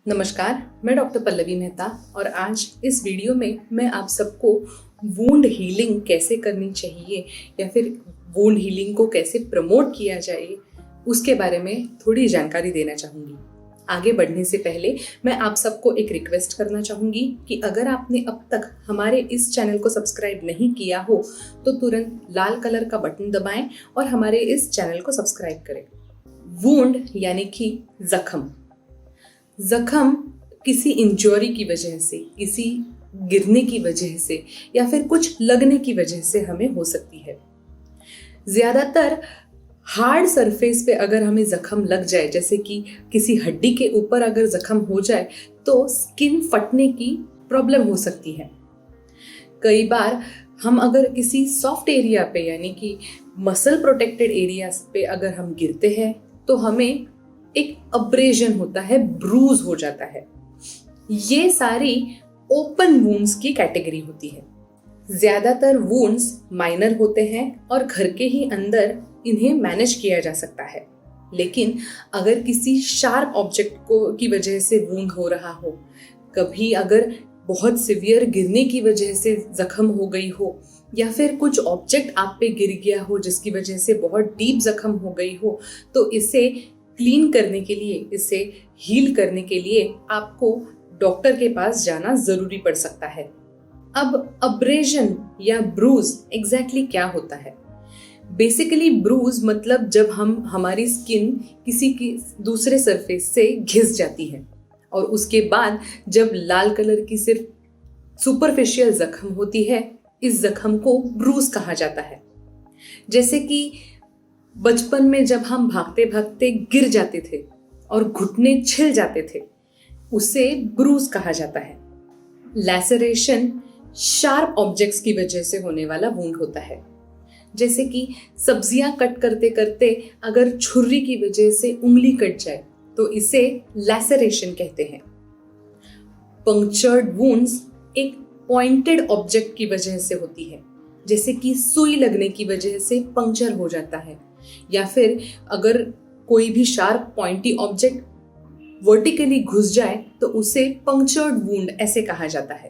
नमस्कार, मैं डॉक्टर पल्लवी मेहता और आज इस वीडियो में मैं आप सबको वुंड हीलिंग कैसे करनी चाहिए या फिर वुंड हीलिंग को कैसे प्रमोट किया जाए उसके बारे में थोड़ी जानकारी देना चाहूँगी। आगे बढ़ने से पहले मैं आप सबको एक रिक्वेस्ट करना चाहूँगी कि अगर आपने अब तक हमारे इस चैनल को सब्सक्राइब नहीं किया हो तो तुरंत लाल कलर का बटन दबाएं और हमारे इस चैनल को सब्सक्राइब करें। वुंड यानी कि जख्म किसी इंजरी की वजह से, किसी गिरने की वजह से या फिर कुछ लगने की वजह से हमें हो सकती है। ज्यादातर हार्ड सरफेस पे अगर हमें जख्म लग जाए, जैसे कि किसी हड्डी के ऊपर अगर जख्म हो जाए तो स्किन फटने की प्रॉब्लम हो सकती है। कई बार हम अगर किसी सॉफ्ट एरिया पे यानी कि मसल प्रोटेक्टेड एरिया पे अगर हम गिरते हैं तो हमें एक अब्रेजन होता है, ब्रूज हो जाता है। ये सारी ओपन वुंड्स की कैटेगरी होती है। ज्यादातर वुंड्स माइनर होते हैं और घर के ही अंदर इन्हें मैनेज किया जा सकता है। लेकिन अगर किसी शार्प ऑब्जेक्ट को की वजह से वुंड हो रहा हो, कभी अगर बहुत सिवियर गिरने की वजह से जख्म हो गई हो या फिर कुछ ऑब्जेक्ट आप पे गिर गया हो जिसकी वजह से बहुत डीप जख्म हो गई हो, तो इसे क्लीन करने के लिए, इसे हील करने के लिए आपको डॉक्टर के पास जाना जरूरी पड़ सकता है। अब अब्रेजन या ब्रूज एग्जैक्टली क्या होता है? बेसिकली ब्रूज मतलब जब हमारी स्किन किसी की दूसरे सरफेस से घिस जाती है और उसके बाद जब लाल कलर की सिर्फ सुपरफिशियल जख्म होती है, इस जख्म को ब्रूज कहा जाता है। जैसे कि बचपन में जब हम भागते भागते गिर जाते थे और घुटने छिल जाते थे, उसे ब्रूज कहा जाता है। लैसरेशन शार्प ऑब्जेक्ट्स की वजह से होने वाला वुंड होता है। जैसे कि सब्जियां कट करते करते अगर छुरी की वजह से उंगली कट जाए तो इसे लैसरेशन कहते हैं। पंक्चर्ड वुंड्स एक पॉइंटेड ऑब्जेक्ट की वजह से होती है, जैसे कि सुई लगने की वजह से पंक्चर हो जाता है, या फिर अगर कोई भी शार्प पॉइंटी ऑब्जेक्ट वर्टिकली घुस जाए तो उसे पंक्चर्ड वुंड ऐसे कहा जाता है।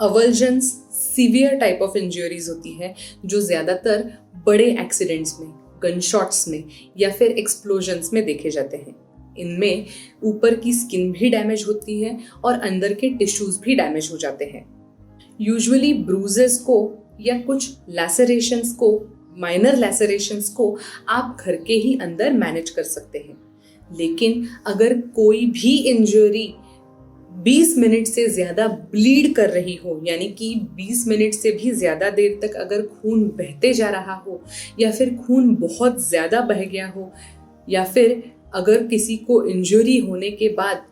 अवल्जन्स सीवियर टाइप ऑफ इंजरीज होती है जो ज्यादातर बड़े एक्सीडेंट्स में, गनशॉट्स में या फिर एक्सप्लोजन्स में देखे जाते हैं। इनमें ऊपर की स्किन भी डैमेज होती है और अंदर के टिश्यूज भी डैमेज हो जाते हैं। यूजुअली ब्रूजेस को या कुछ लैसरेशंस को, माइनर लैसरेशंस को आप घर के ही अंदर मैनेज कर सकते हैं। लेकिन अगर कोई भी इंजरी 20 मिनट से ज्यादा ब्लीड कर रही हो, यानी कि 20 मिनट से भी ज्यादा देर तक अगर खून बहते जा रहा हो या फिर खून बहुत ज्यादा बह गया हो, या फिर अगर किसी को इंजरी होने के बाद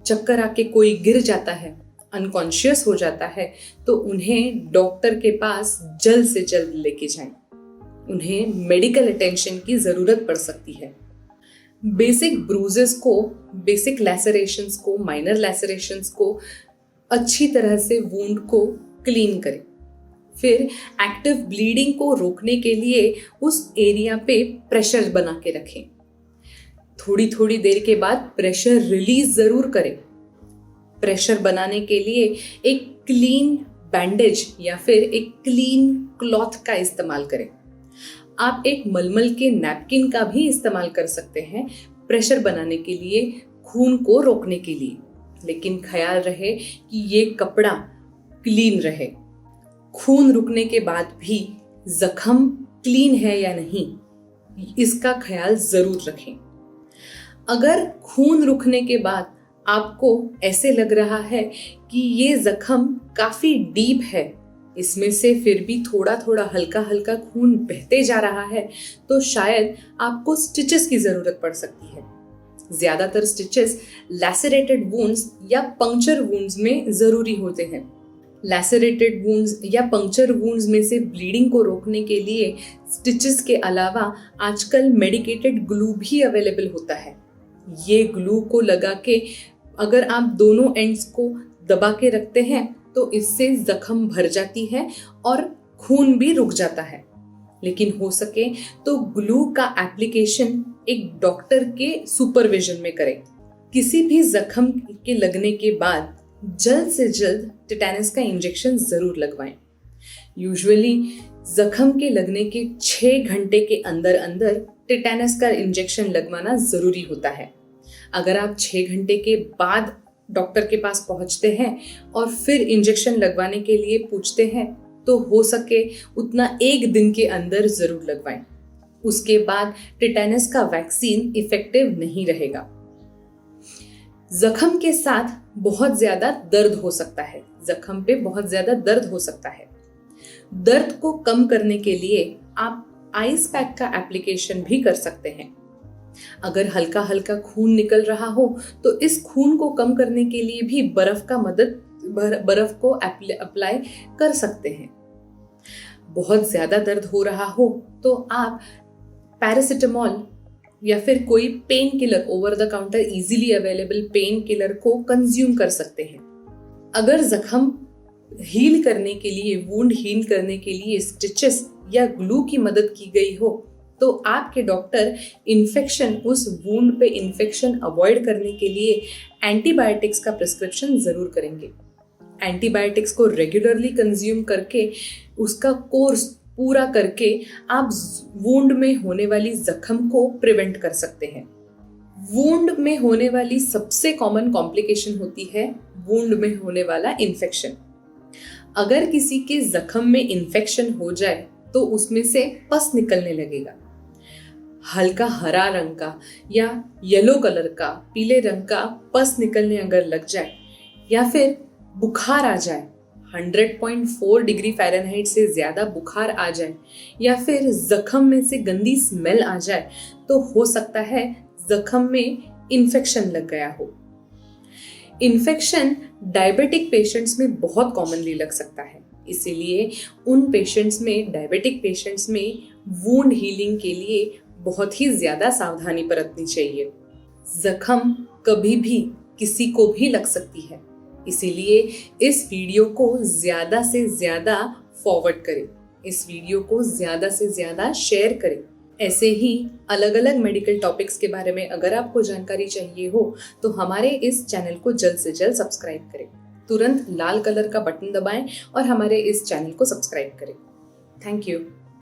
चक्कर आके कोई गिर जाता है, अनकॉन्शियस हो जाता है, तो उन्हें डॉक्टर के पास जल्द से जल्द लेके जाएं। उन्हें मेडिकल अटेंशन की जरूरत पड़ सकती है। बेसिक ब्रूजेस को, बेसिक लैसरेशंस को, माइनर लैसरेशंस को अच्छी तरह से वुंड को क्लीन करें। फिर एक्टिव ब्लीडिंग को रोकने के लिए उस एरिया पे प्रेशर बना के रखें। थोड़ी थोड़ी देर के बाद प्रेशर रिलीज जरूर करें। प्रेशर बनाने के लिए एक क्लीन बैंडेज या फिर एक क्लीन क्लॉथ का इस्तेमाल करें। आप एक मलमल के नैपकिन का भी इस्तेमाल कर सकते हैं प्रेशर बनाने के लिए, खून को रोकने के लिए। लेकिन ख्याल रहे कि ये कपड़ा क्लीन रहे। खून रुकने के बाद भी जख्म क्लीन है या नहीं, इसका ख्याल जरूर रखें। अगर खून रुकने के बाद आपको ऐसे लग रहा है कि ये जख्म काफी डीप है, इसमें से फिर भी थोड़ा थोड़ा हल्का हल्का खून बहते जा रहा है, तो शायद आपको स्टिचेस की जरूरत पड़ सकती है। ज्यादातर स्टिचेस लैसरेटेड वुंड्स या पंक्चर वुंड्स में जरूरी होते हैं। लैसरेटेड वुंड्स या पंक्चर वुंड्स में से ब्लीडिंग को रोकने के लिए स्टिचेस के अलावा आजकल मेडिकेटेड ग्लू भी अवेलेबल होता है। ये ग्लू को लगा के अगर आप दोनों एंड्स को दबा के रखते हैं तो इससे जख्म भर जाती है और खून भी रुक जाता है। लेकिन हो सके तो ग्लू का एप्लीकेशन एक डॉक्टर के सुपरविजन में करें। किसी भी जख्म के लगने के बाद जल्द से जल्द टिटेनस का इंजेक्शन जरूर लगवाएं। यूजुअली जख्म के लगने के 6 घंटे के अंदर अंदर टिटेनस का इंजेक्शन लगवाना जरूरी होता है। अगर आप 6 घंटे के बाद डॉक्टर के पास पहुंचते हैं और फिर इंजेक्शन लगवाने के लिए पूछते हैं तो हो सके उतना 1 दिन के अंदर जरूर लगवाएं। उसके बाद टिटेनस का वैक्सीन इफेक्टिव नहीं रहेगा। जख्म के साथ बहुत ज्यादा दर्द हो सकता है, जख्म पे बहुत ज्यादा दर्द हो सकता है। दर्द को कम करने के लिए आप आइस पैक का एप्लीकेशन भी कर सकते हैं। अगर हल्का हल्का खून निकल रहा हो तो इस खून को कम करने के लिए भी बर्फ को अप्लाई कर सकते हैं। बहुत ज्यादा दर्द हो रहा हो तो आप पैरासिटामोल या फिर कोई pain killer, over the counter easily available pain killer को कंज्यूम कर सकते हैं। अगर जख्म हील करने के लिए, वुंड हील करने के लिए स्टिचेस या ग्लू की मदद की गई हो तो आपके डॉक्टर उस वुंड पे इन्फेक्शन अवॉइड करने के लिए एंटीबायोटिक्स का प्रिस्क्रिप्शन जरूर करेंगे। एंटीबायोटिक्स को रेगुलरली कंज्यूम करके उसका कोर्स पूरा करके आप वुंड में होने वाली जख्म को प्रिवेंट कर सकते हैं। वुंड में होने वाली सबसे कॉमन कॉम्प्लिकेशन होती है वुंड में होने वाला इन्फेक्शन। अगर किसी के जख्म में इन्फेक्शन हो जाए तो उसमें से पस निकलने लगेगा। हल्का हरा रंग का या येलो कलर का, पीले रंग का पस निकलने अगर लग जाए या फिर बुखार आ जाए, 100.4 डिग्री फ़ारेनहाइट से ज्यादा बुखार आ जाए या फिर जख्म में से गंदी स्मेल आ जाए तो हो सकता है जख्म में इन्फेक्शन लग गया हो। इन्फेक्शन डायबिटिक पेशेंट्स में बहुत कॉमनली लग सकता है, इसीलिए उन पेशेंट्स में, डायबिटिक पेशेंट्स में वुंड हीलिंग के लिए बहुत ही ज्यादा सावधानी बरतनी चाहिए। जख्म कभी भी किसी को भी लग सकती है, इसीलिए इस वीडियो को ज्यादा से ज्यादा फॉरवर्ड करें, इस वीडियो को ज्यादा से ज्यादा शेयर करें। ऐसे ही अलग अलग मेडिकल टॉपिक्स के बारे में अगर आपको जानकारी चाहिए हो तो हमारे इस चैनल को जल्द से जल्द सब्सक्राइब करें। तुरंत लाल कलर का बटन दबाएं और हमारे इस चैनल को सब्सक्राइब करें। Thank you.